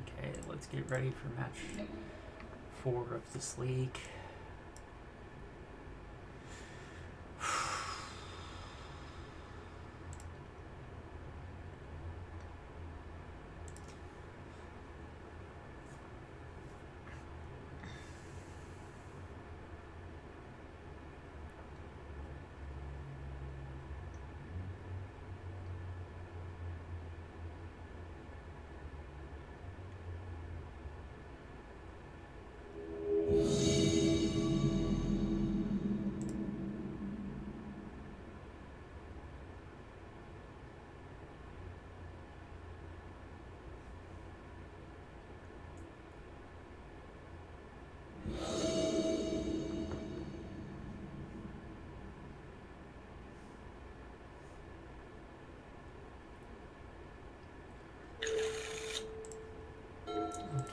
Okay, let's get ready for match 4 of this league.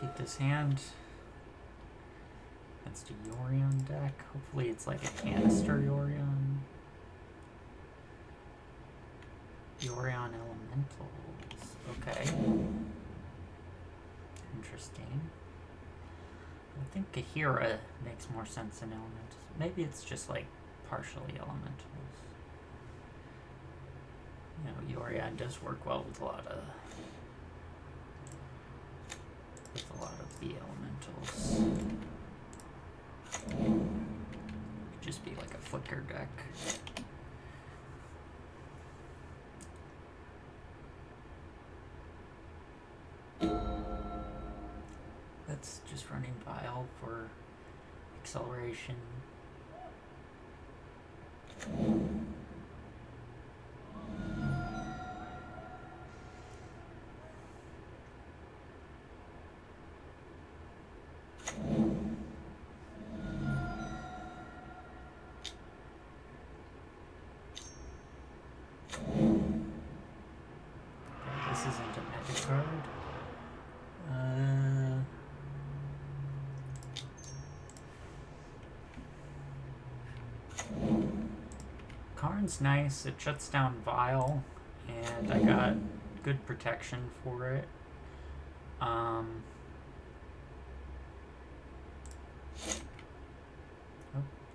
Keep this hand. That's the Yorion deck. Hopefully it's like a canister Yorion. Yorion Elementals. Okay. Interesting. I think Kahira makes more sense in Elementals. Maybe it's just like partially Elementals. You know, Yorion does work well with a lot of the elementals. Could just be like a flicker deck. That's just running Vial for acceleration. Karn's nice. It shuts down Vial, and I got good protection for it. Oh,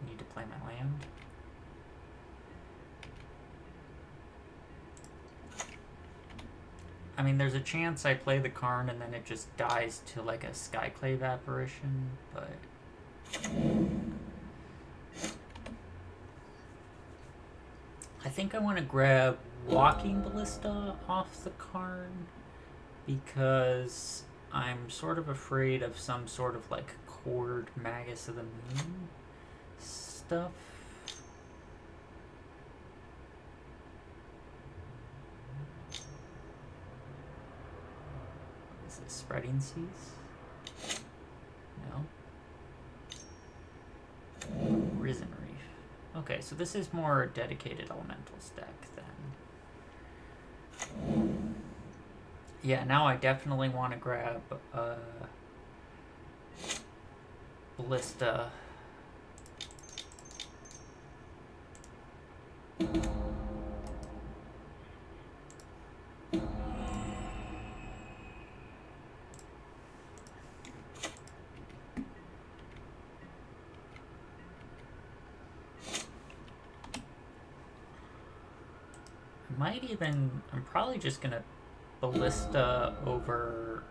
need to play my land. I mean, there's a chance I play the Karn and then it just dies to like a Skyclave apparition, but I think I want to grab Walking Ballista off the Karn because I'm sort of afraid of some sort of like Chord Magus of the Moon stuff. Is it Spreading Seas? No. Risen Reef. Okay, so this is more dedicated Elementals deck then. Yeah, now I definitely want to grab Ballista. I'm probably just gonna Ballista over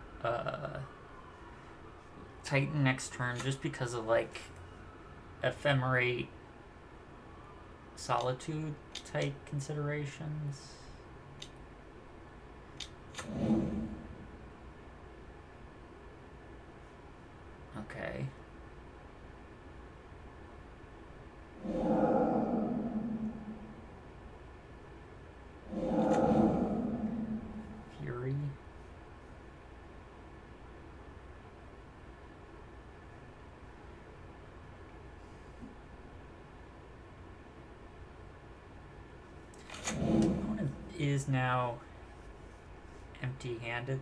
Titan next turn just because of like Ephemerate Solitude type considerations. Okay. Fury. Opponent is now empty-handed.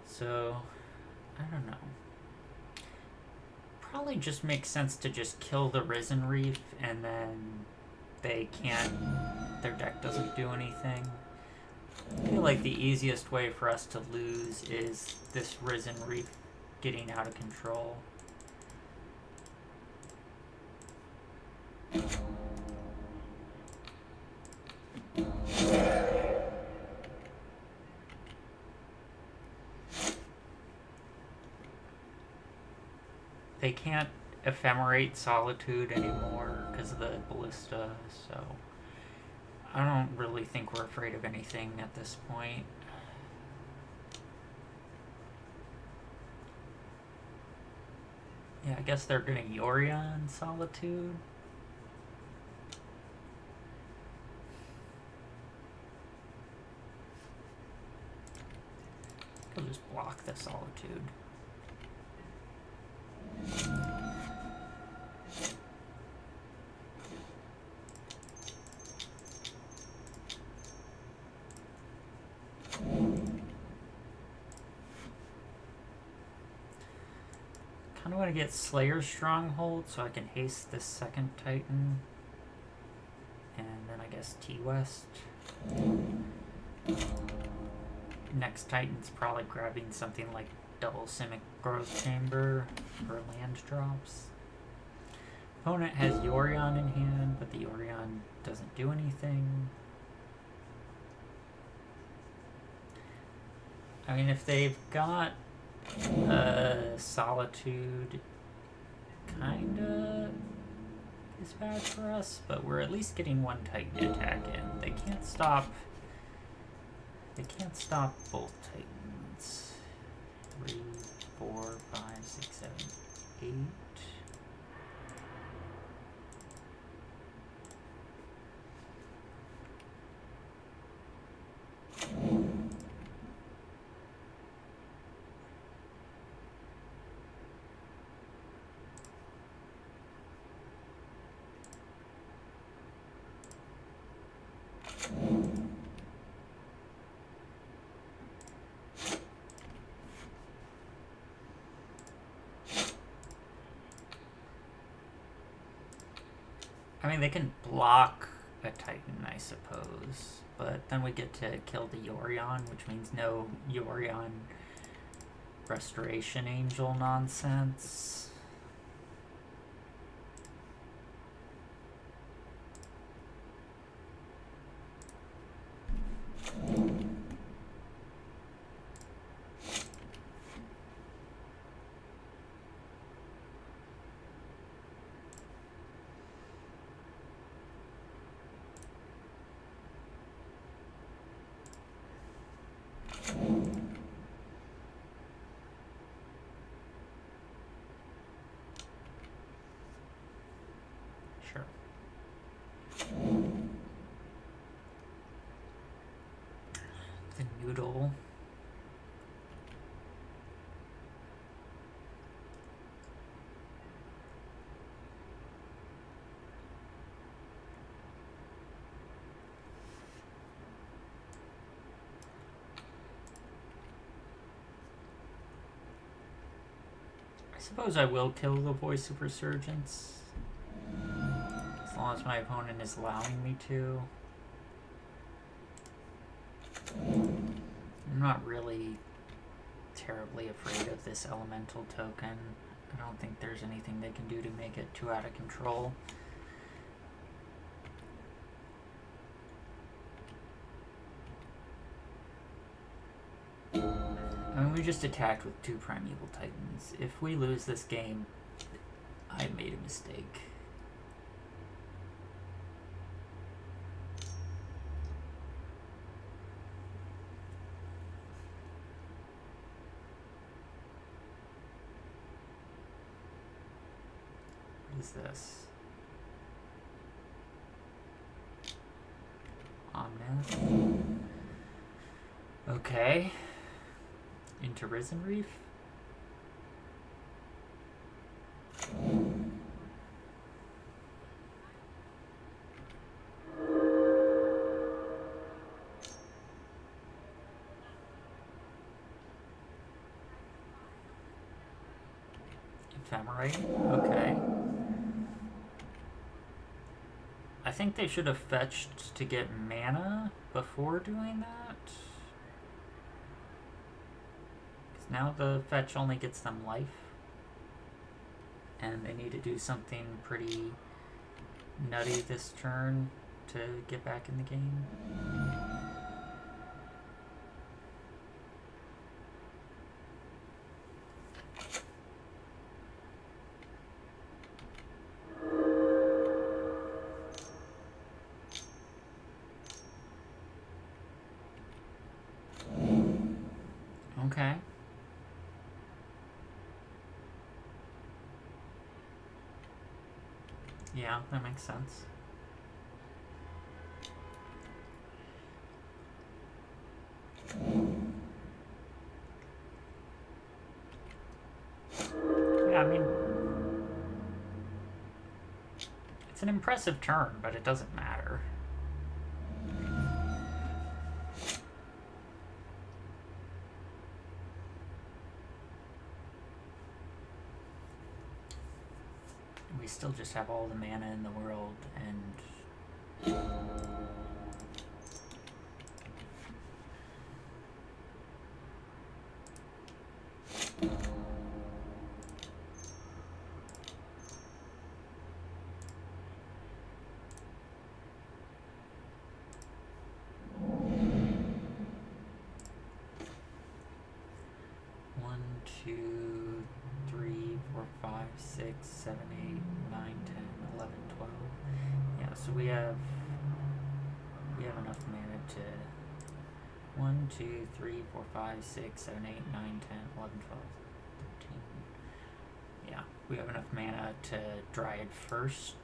So, I don't know. Probably just makes sense to just kill the Risen Reef and then they can't, their deck doesn't do anything. Okay, feel like the easiest way for us to lose is this Risen Reef getting out of control. They can't ephemerate Solitude anymore because of the ballista, so I don't really think we're afraid of anything at this point. Yeah, I guess they're gonna Yorion Solitude. I'll just block the Solitude. I want to get Slayer's Stronghold so I can haste this second Titan. And then I guess T-West. Next Titan's probably grabbing something like double Simic Growth Chamber for land drops. Opponent has Yorion in hand, but the Yorion doesn't do anything. I mean, if they've got Solitude, kinda is bad for us, but we're at least getting one Titan attack in. They can't stop both Titans. 3, 4, 5, 6, 7, 8. I mean, they can block a Titan, I suppose, but then we get to kill the Yorion, which means no Yorion Restoration Angel nonsense. Sure. The noodle. I suppose I will kill the Voice of Resurgence, as long as my opponent is allowing me to. I'm not really terribly afraid of this elemental token. I don't think there's anything they can do to make it too out of control. I mean, we just attacked with 2 Primeval Titans. If we lose this game, I made a mistake. What is this? Amulet. Okay. Into Risen Reef. Ephemerate. Okay. I think they should have fetched to get mana before doing that. Now the fetch only gets them life. And they need to do something pretty nutty this turn to get back in the game. Okay. Yeah, that makes sense. Yeah, I mean, it's an impressive turn, but it doesn't matter. We still just have all the mana in the world, and one, two, three, four, five, 6, 7, 8, 9, 10, 11, 12. Yeah, so we have enough mana to 1, 2, 3, 4, 5, 6, 7, 8, 9, 10, 11, 12, 13. Yeah, we have enough mana to Dryad first.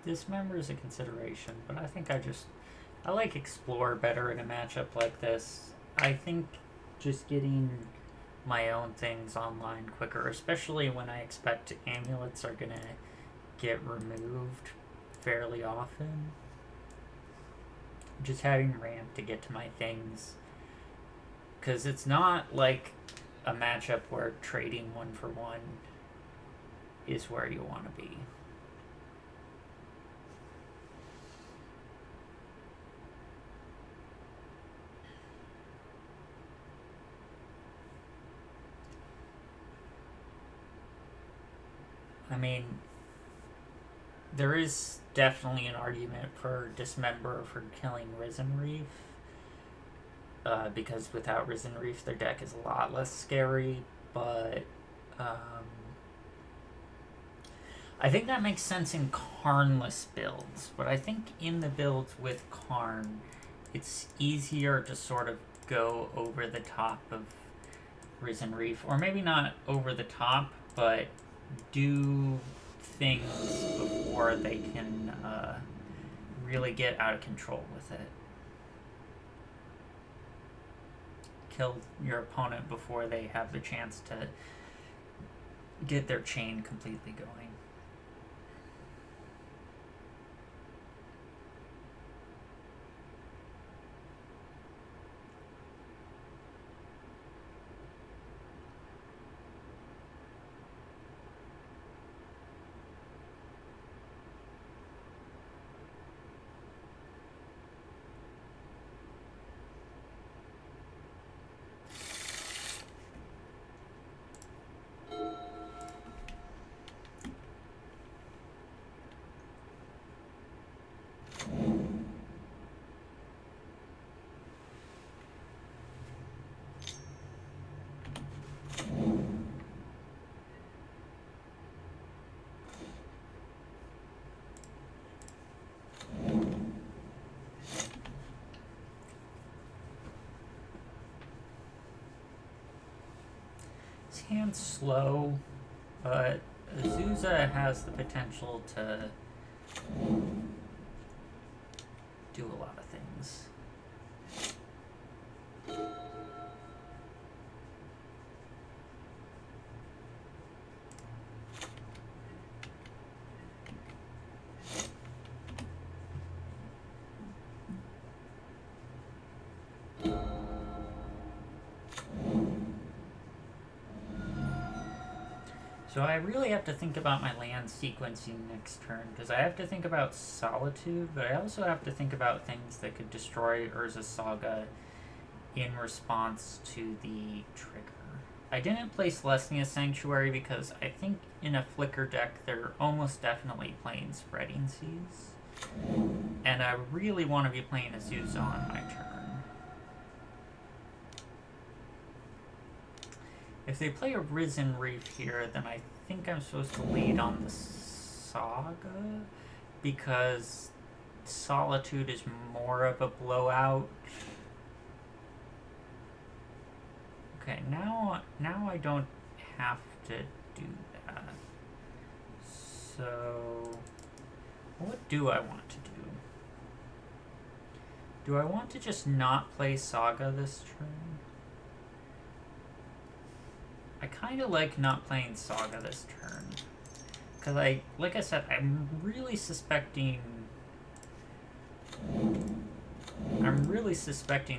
Dismember is a consideration, but I think I like Explore better in a matchup like this. I think just getting my own things online quicker, especially when I expect amulets are gonna get removed fairly often. Just having ramp to get to my things, because it's not like a matchup where trading 1 for 1 is where you want to be. I mean, there is definitely an argument for Dismember for killing Risen Reef. Because without Risen Reef, their deck is a lot less scary, but I think that makes sense in Karnless builds, but I think in the builds with Karn, it's easier to sort of go over the top of Risen Reef, or maybe not over the top, but do things before they can really get out of control with it. Kill your opponent before they have the chance to get their chain completely going. Hand's slow, but Azusa has the potential to do a lot of things. So I really have to think about my land sequencing next turn, because I have to think about Solitude, but I also have to think about things that could destroy Urza's Saga in response to the trigger. I didn't play Celestia's Sanctuary because I think in a Flicker deck they're almost definitely playing Spreading Seas, and I really want to be playing Azusa on my turn. If they play a Risen Reef here, then I think I'm supposed to lead on the Saga, because Solitude is more of a blowout. Okay, now I don't have to do that. So, what do I want to do? Do I want to just not play Saga this turn? I kind of like not playing Saga this turn. Because like I said, I'm really suspecting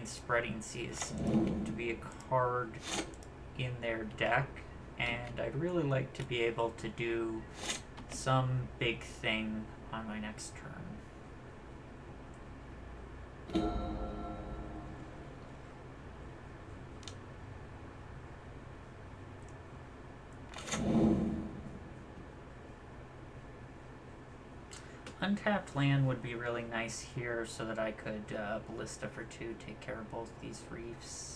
Spreading Seas to be a card in their deck, and I'd really like to be able to do some big thing on my next turn. Untapped land would be really nice here so that I could Ballista for 2, take care of both these reefs.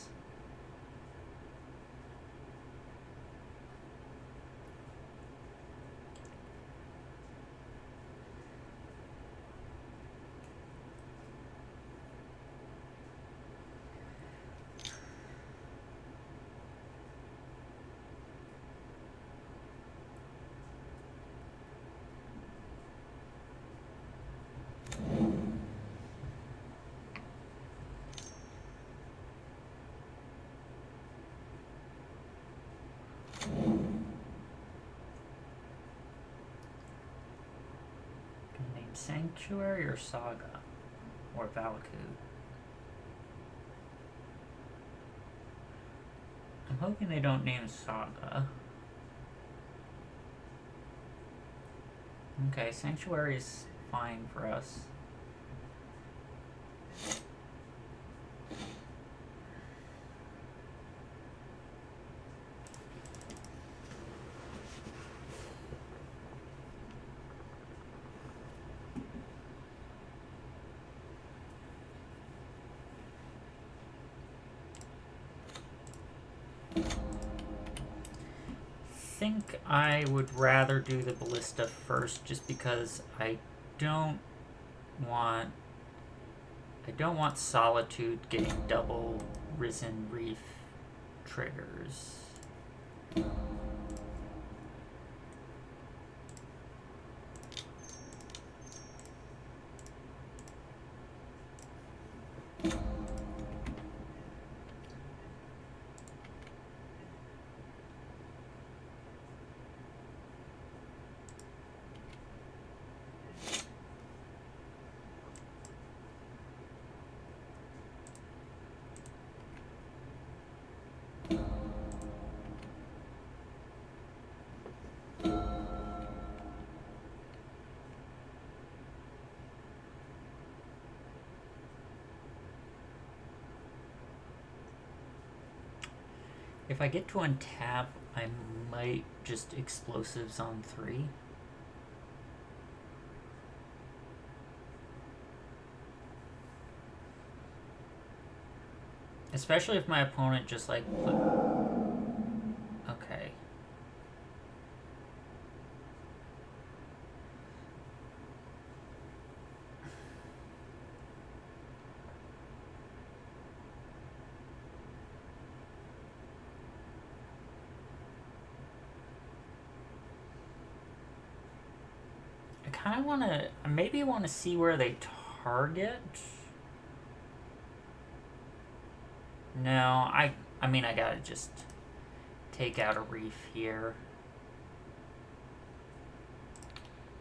Sanctuary or Saga? Or Valakut? I'm hoping they don't name Saga. Okay, Sanctuary's fine for us. I think I would rather do the ballista first, just because don't want I don't want Solitude getting double Risen Reef triggers. If I get to untap, I might just Explosives on 3. Especially if my opponent just like put... Okay. I kind of want to... Maybe want to see where they target. No, I mean, I gotta just take out a reef here.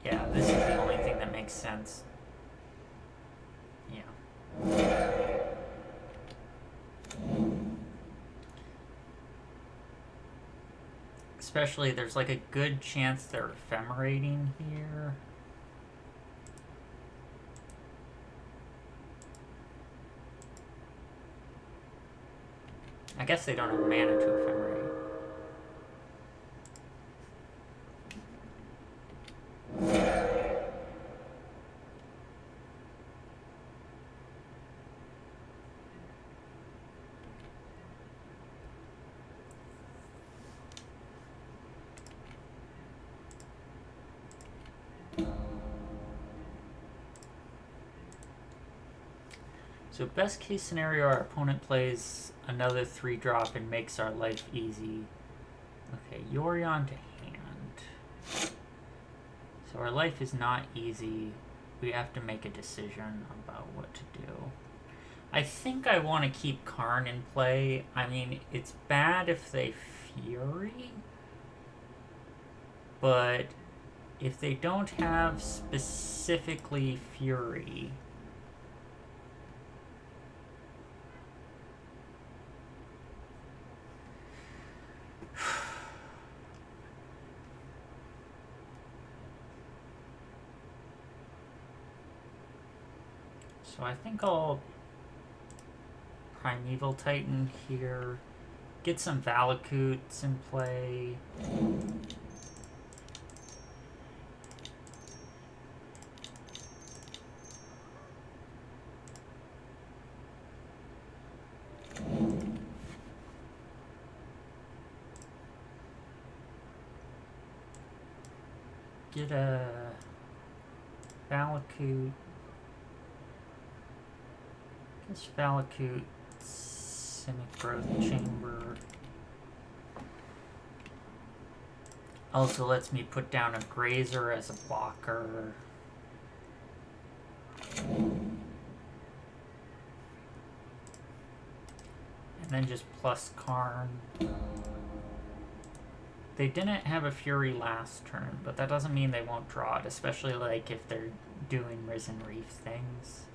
Yeah, this is the only thing that makes sense. Yeah. Especially, there's like a good chance they're ephemerating here. I guess they don't have mana to ephemerate. So best case scenario, our opponent plays another 3-drop and makes our life easy. Okay, Yorion to hand. So our life is not easy. We have to make a decision about what to do. I think I want to keep Karn in play. I mean, it's bad if they Fury, but if they don't have specifically Fury... So I think I'll Primeval Titan here, get some Valakutes in play. Get a Valakute. Guess Valakute, Cynic Growth Chamber. Also lets me put down a Grazer as a blocker. And then just plus Karn. They didn't have a Fury last turn, but that doesn't mean they won't draw it, especially like if they're doing Risen Reef things.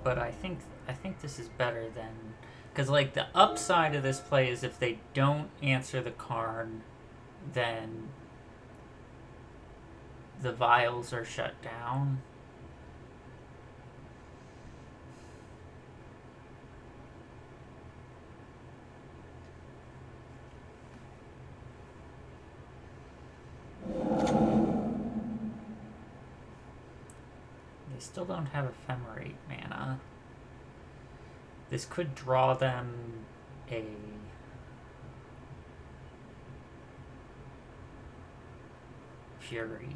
but I think this is better than, because like the upside of this play is if they don't answer the card, then the vials are shut down. They still don't have ephemerate mana. This could draw them a Fury.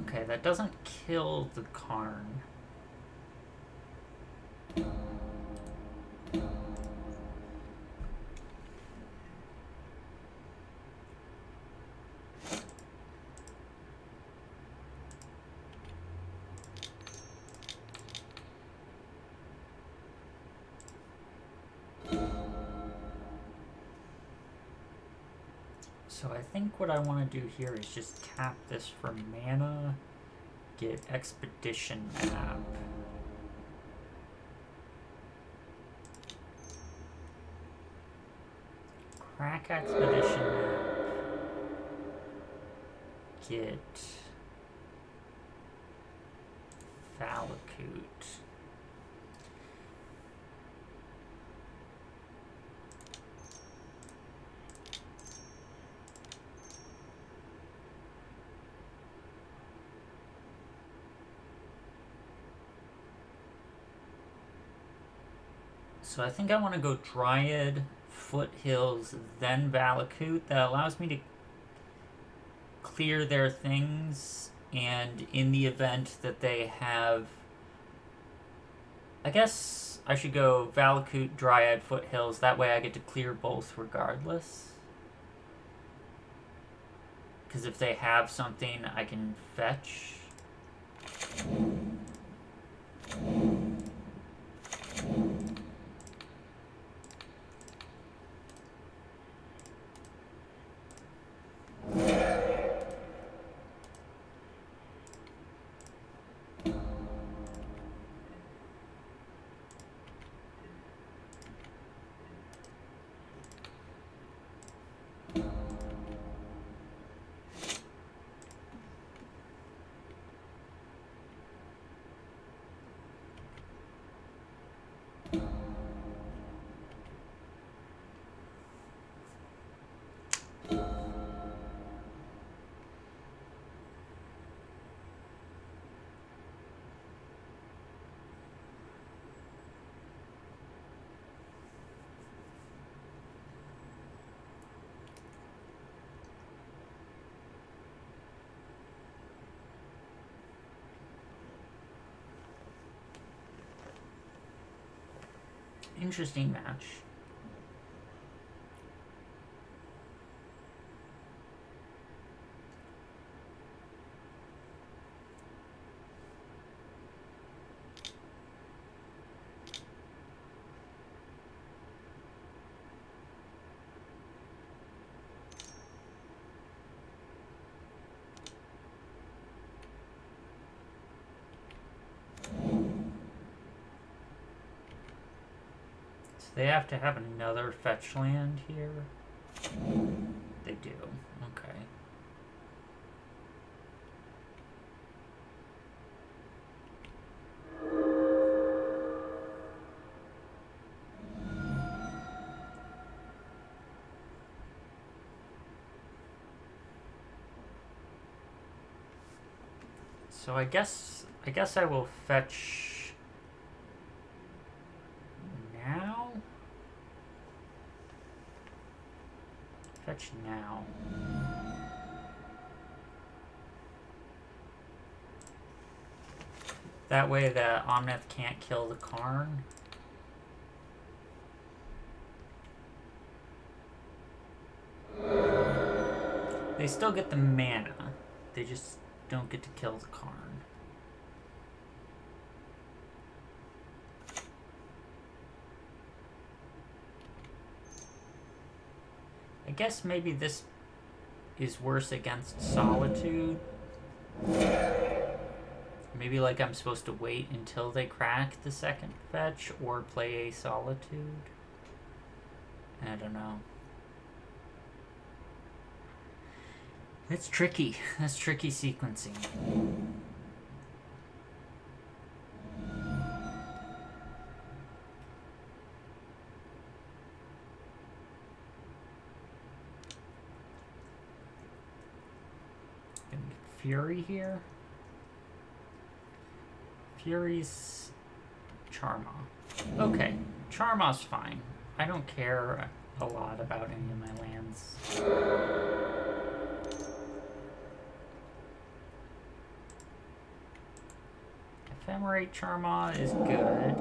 Okay, that doesn't kill the Karn. So I think what I want to do here is just tap this for mana, get Expedition Map. Crack Expedition Map. Get Valakut. So I think I want to go Dryad, Foothills, then Valakut. That allows me to clear their things, and in the event that they have... I guess I should go Valakut, Dryad, Foothills. That way I get to clear both regardless. Because if they have something, I can fetch. Interesting match. They have to have another fetch land here? They do. Okay. So I guess I will fetch now. Fetch now. That way the Amulet can't kill the Karn. They still get the mana. They just don't get to kill the Karn. I guess maybe this is worse against Solitude. Maybe like I'm supposed to wait until they crack the second fetch or play a Solitude. I don't know. It's tricky. That's tricky sequencing. Gonna get Fury here. Fury's Charma. Okay, Charma's fine. I don't care a lot about any of my lands. Ephemerate Charma is good.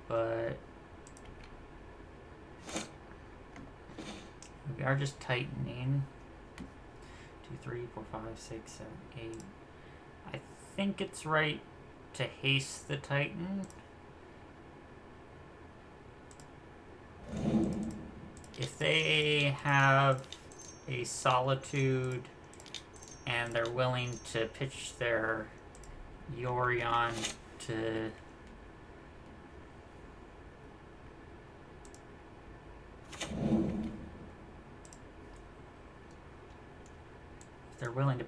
But we are just tightening. 2, 3, 4, 5, 6, 7, 8. I think it's right to haste the Titan. If they have a Solitude and they're willing to pitch their Yorion to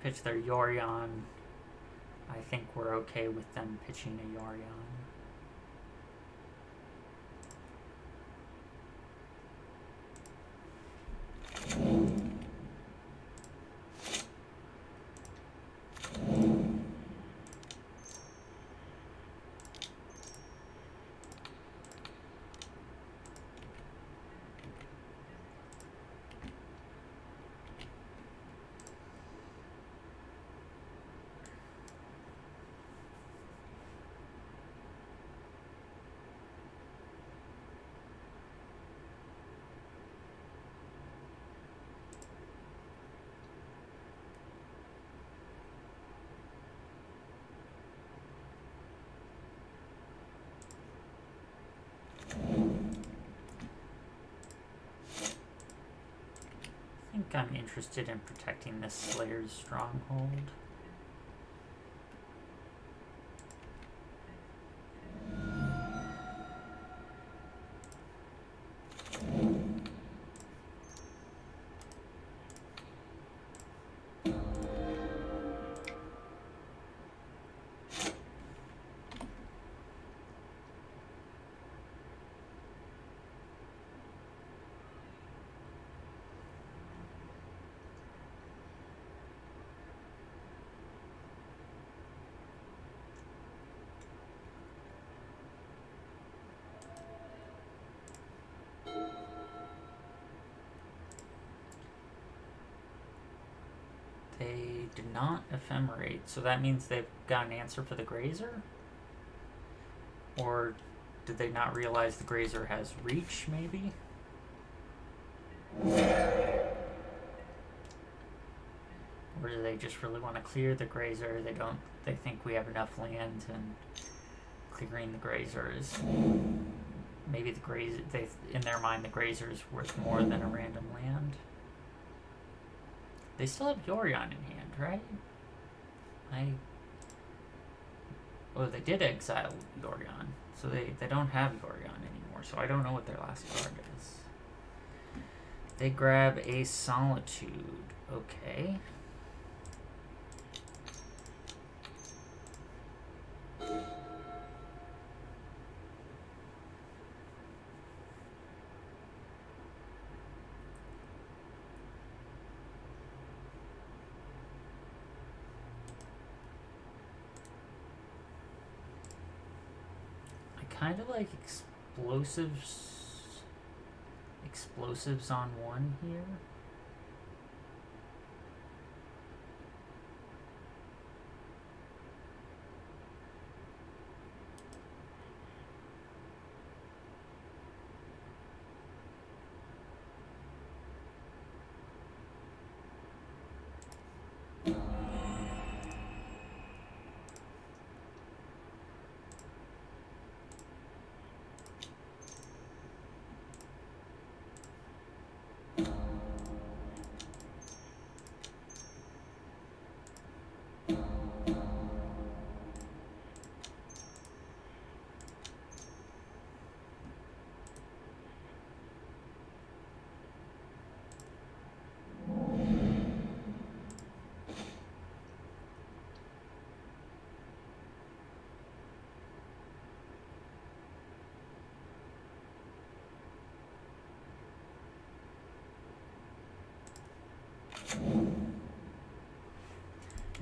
pitch their Yorion, I think we're okay with them pitching a Yorion. I think I'm interested in protecting this Slayer's Stronghold. They did not ephemerate, so that means they've got an answer for the Grazer? Or did they not realize the Grazer has reach, maybe? Or do they just really want to clear the Grazer? They think we have enough land and clearing the Grazer is... Maybe the Grazer, in their mind, the Grazer is worth more than a random land. They still have Yorion in hand, right? Oh, they did exile Yorion. So they don't have Yorion anymore. So I don't know what their last card is. They grab a Solitude. Okay. Kind of like explosives on one here.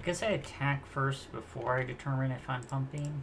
I guess I attack first before I determine if I'm pumping.